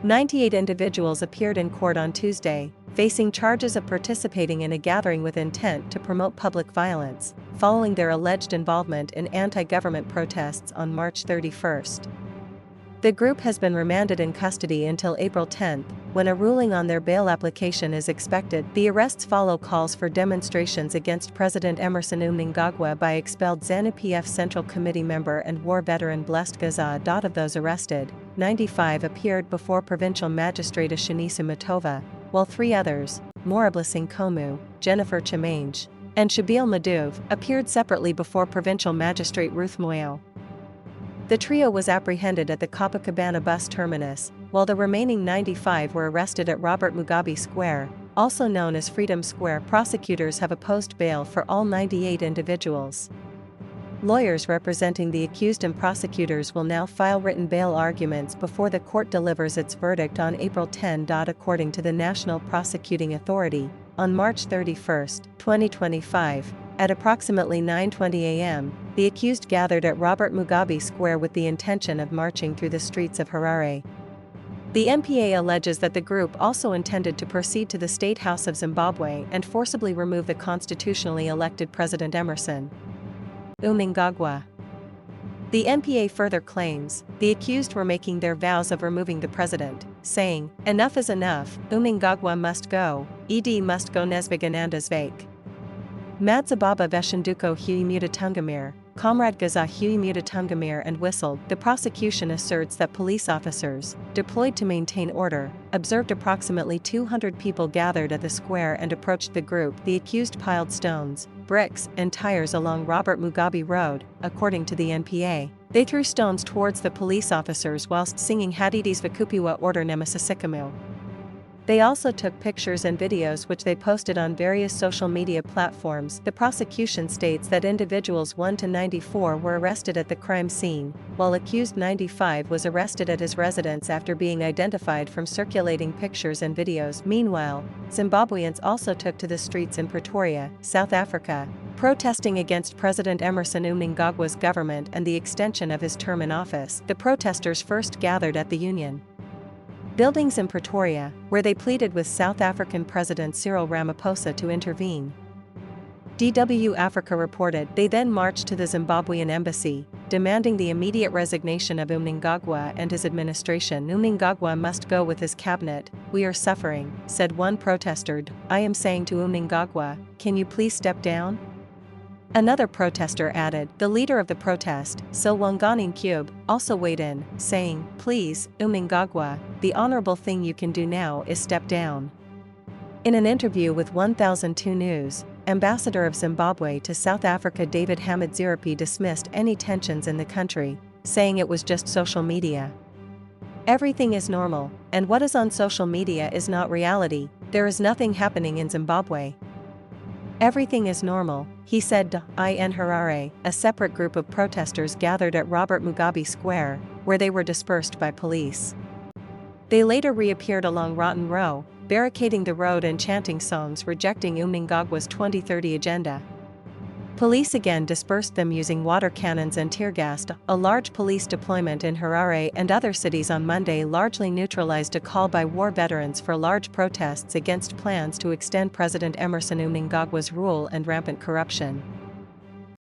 98 individuals appeared in court on Tuesday, facing charges of participating in a gathering with intent to promote public violence, following their alleged involvement in anti-government protests on March 31. The group has been remanded in custody until April 10, when a ruling on their bail application is expected. The arrests follow calls for demonstrations against President Emmerson Mnangagwa by expelled ZANU-PF Central Committee member and war veteran Blessed Geza. Of those arrested, 95 appeared before Provincial Magistrate Ashanisu Matova, while 3 others, Morablasing Komu, Jennifer Chimange, and Shabil Maduv, appeared separately before Provincial Magistrate Ruth Moyo. The trio was apprehended at the Copacabana bus terminus, while the remaining 95 were arrested at Robert Mugabe Square, also known as Freedom Square. Prosecutors have opposed bail for all 98 individuals. Lawyers representing the accused and prosecutors will now file written bail arguments before the court delivers its verdict on April 10. According to the National Prosecuting Authority, on March 31, 2025, at approximately 9:20 a.m., the accused gathered at Robert Mugabe Square with the intention of marching through the streets of Harare. The NPA alleges that the group also intended to proceed to the State House of Zimbabwe and forcibly remove the constitutionally elected President Emmerson Mnangagwa. The NPA further claims the accused were making their vows of removing the president, saying, "Enough is enough, Mnangagwa must go, ED must go Nesbigananda Zvake. Madzababa Veshanduko Hui Mutatungamir, Comrade Gaza Hui Mutatungamir," and whistled. The prosecution asserts that police officers, deployed to maintain order, observed approximately 200 people gathered at the square and approached the group. The accused piled stones, bricks, and tires along Robert Mugabe Road, according to the NPA. They threw stones towards the police officers whilst singing Hadidis Vakupiwa Order Nemasasikamu. They also took pictures and videos which they posted on various social media platforms. The prosecution states that individuals 1 to 94 were arrested at the crime scene, while accused 95 was arrested at his residence after being identified from circulating pictures and videos. Meanwhile, Zimbabweans also took to the streets in Pretoria, South Africa, protesting against President Emmerson Mnangagwa's government and the extension of his term in office. The protesters first gathered at the Union buildings in Pretoria, where they pleaded with South African President Cyril Ramaphosa to intervene. DW Africa reported they then marched to the Zimbabwean embassy, demanding the immediate resignation of Mnangagwa and his administration. "Mnangagwa must go with his cabinet, we are suffering," said one protester. "I am saying to Mnangagwa, can you please step down?" Another protester added. The leader of the protest, Silwangani Cube, also weighed in, saying, "Please, Mnangagwa, the honorable thing you can do now is step down." In an interview with 1002 News, Ambassador of Zimbabwe to South Africa David Hamid Zirapi dismissed any tensions in the country, saying it was just social media. "Everything is normal, and what is on social media is not reality. There is nothing happening in Zimbabwe. Everything is normal," he said. In Harare, a separate group of protesters gathered at Robert Mugabe Square, where they were dispersed by police. They later reappeared along Rotten Row, barricading the road and chanting songs rejecting Mnangagwa's 2030 agenda. Police again dispersed them using water cannons and tear gas. A large police deployment in Harare and other cities on Monday largely neutralized a call by war veterans for large protests against plans to extend President Emmerson Mnangagwa's rule and rampant corruption.